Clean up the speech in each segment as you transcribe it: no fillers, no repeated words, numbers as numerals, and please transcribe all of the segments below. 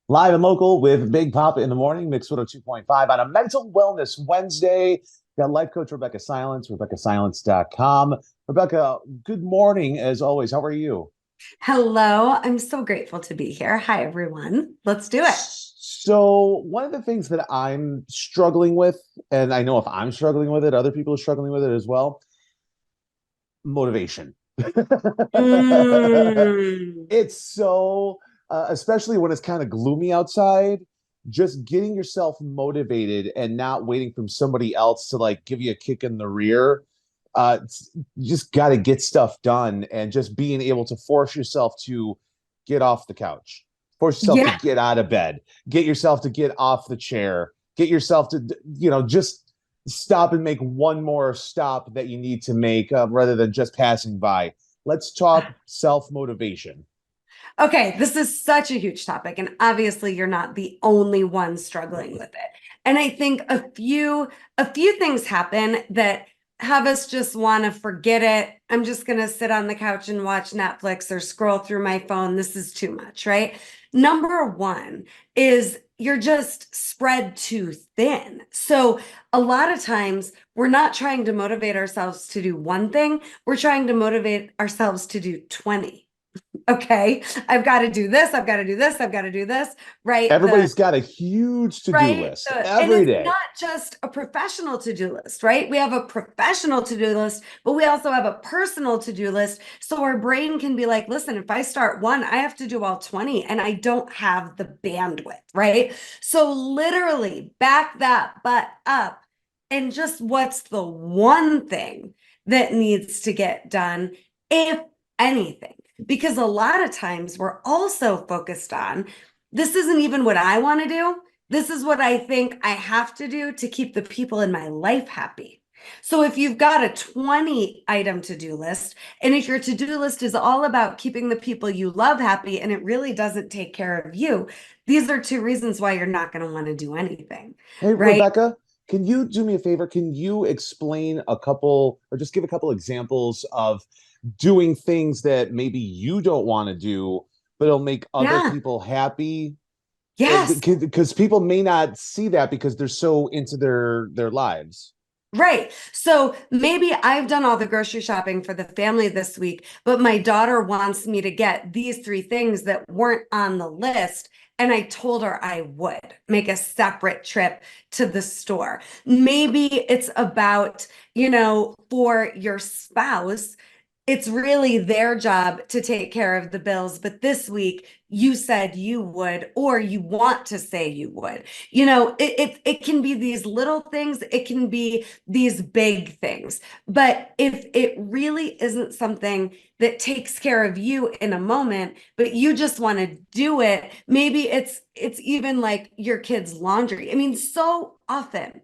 Live and local with Big Papa in the morning, Mix 2.5 on a mental wellness Wednesday. Got life coach Rebecca Silence, RebeccaSilence.com. Rebecca, good morning as always. How are you? Hello, I'm so grateful to be here. Hi, everyone. Let's do it. So, one of the things that I'm struggling with, and I know if I'm struggling with it, other people are struggling with it as well, motivation. Mm, It's so, especially when it's kind of gloomy outside, just getting yourself motivated and not waiting from somebody else to like give you a kick in the rear. You just got to get stuff done and just being able to force yourself to get off the couch, force yourself to yeah. get out of bed, get yourself to get off the chair, get yourself to, just stop and make one more stop that you need to make rather than just passing by. Let's talk self motivation. Okay, this is such a huge topic, and obviously you're not the only one struggling with it. And I think a few things happen that have us just want to forget it. I'm just going to sit on the couch and watch Netflix or scroll through my phone. This is too much, right? Number one is you're just spread too thin. So a lot of times we're not trying to motivate ourselves to do one thing, we're trying to motivate ourselves to do 20. Okay, I've got to do this, I've got to do this, I've got to do this, right? Everybody's got a huge to do Right? list And every it's day. not just a professional to-do list, right? We have a professional to-do list, but we also have a personal to-do list. So our brain can be like, listen, if I start one, I have to do all 20 and I don't have the bandwidth, right? So literally back that butt up and just what's the one thing that needs to get done, if anything? Because a lot of times we're also focused on this isn't even what I want to do. This is what I think I have to do to keep the people in my life happy. So if you've got a 20 item to-do list, and if your to-do list is all about keeping the people you love happy and it really doesn't take care of you, these are two reasons why you're not going to want to do anything, Hey, right? Rebecca, can you do me a favor? Can you explain a couple or just give a couple examples of doing things that maybe you don't want to do, but it'll make other Yeah. people happy? Yes. Because people may not see that because they're so into their lives. Right. So maybe I've done all the grocery shopping for the family this week, but my daughter wants me to get these three things that weren't on the list. And I told her I would make a separate trip to the store. Maybe it's about, for your spouse, it's really their job to take care of the bills. But this week you said you would, or you want to say you would. It can be these little things, it can be these big things. But if it really isn't something that takes care of you in a moment, but you just want to do it, maybe it's even like your kids' laundry. I mean, so often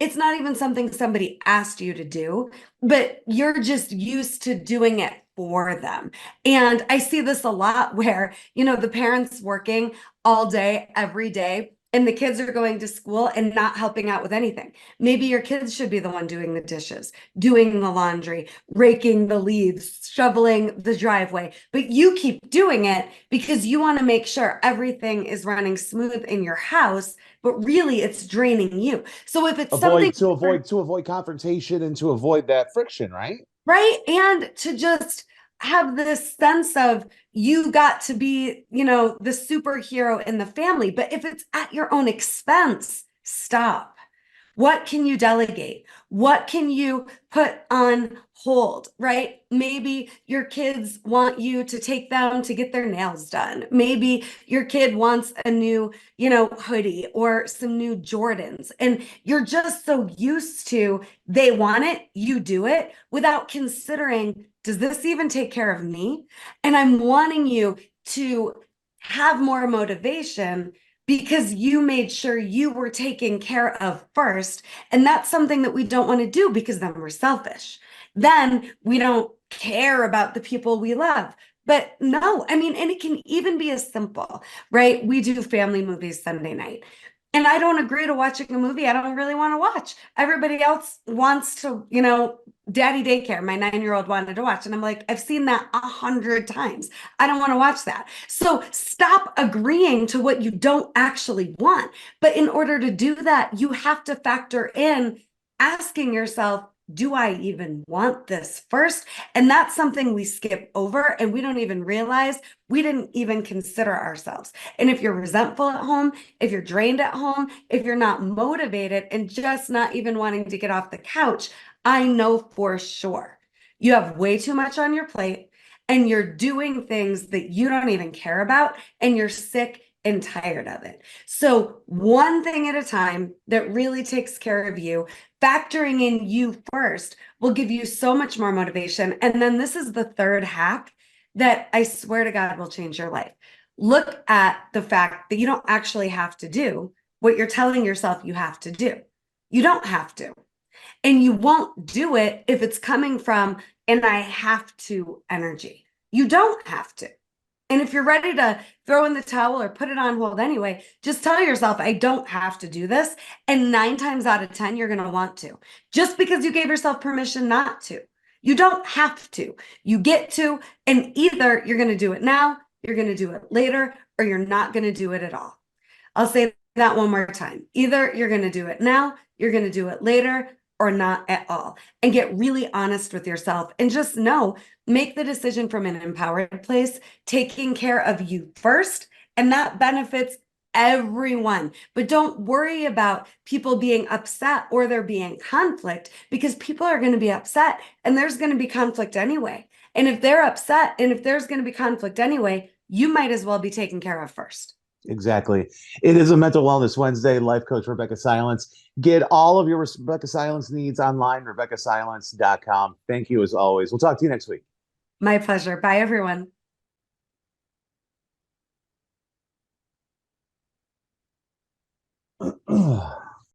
it's not even something somebody asked you to do, but you're just used to doing it for them. And I see this a lot where, the parents working all day, every day, and the kids are going to school and not helping out with anything. Maybe your kids should be the one doing the dishes, doing the laundry, raking the leaves, shoveling the driveway, but you keep doing it because you want to make sure everything is running smooth in your house, but really it's draining you. So if it's something To avoid confrontation and to avoid that friction, right? right, and to just have this sense of you got to be, the superhero in the family, but if it's at your own expense, stop. What can you delegate? What can you put on hold, right? Maybe your kids want you to take them to get their nails done. Maybe your kid wants a new, hoodie or some new Jordans. And you're just so used to they want it, you do it without considering, does this even take care of me? And I'm wanting you to have more motivation because you made sure you were taken care of first. And that's something that we don't want to do because then we're selfish. Then we don't care about the people we love. But no, I mean, and it can even be as simple, right? We do family movies Sunday night. And I don't agree to watching a movie I don't really want to watch. Everybody else wants to, Daddy Daycare, my 9-year old wanted to watch. And I'm like, I've seen that 100 times. I don't want to watch that. So stop agreeing to what you don't actually want. But in order to do that, you have to factor in asking yourself, do I even want this first? And that's something we skip over and we don't even realize we didn't even consider ourselves. And if you're resentful at home, if you're drained at home, if you're not motivated and just not even wanting to get off the couch, I know for sure you have way too much on your plate and you're doing things that you don't even care about and you're sick and tired of it. So, one thing at a time that really takes care of you, factoring in you first will give you so much more motivation. And then this is the third hack that I swear to God will change your life. Look at the fact that you don't actually have to do what you're telling yourself you have to do. You don't have to. And you won't do it if it's coming from an I have to energy. You don't have to. And if you're ready to throw in the towel or put it on hold anyway, just tell yourself, I don't have to do this. And 9 times out of 10, you're going to want to, just because you gave yourself permission not to. You don't have to. You get to, and either you're going to do it now, you're going to do it later, or you're not going to do it at all. I'll say that one more time. Either you're going to do it now, you're going to do it later, or not at all. And get really honest with yourself and just know, make the decision from an empowered place, taking care of you first, and that benefits everyone. But don't worry about people being upset or there being conflict, because people are going to be upset and there's going to be conflict anyway. And if they're upset and if there's going to be conflict anyway, you might as well be taken care of first. Exactly. It is a Mental Wellness Wednesday. Life coach Rebecca Silence. Get all of your Rebecca Silence needs online, RebeccaSilence.com. Thank you as always. We'll talk to you next week. My pleasure. Bye, everyone.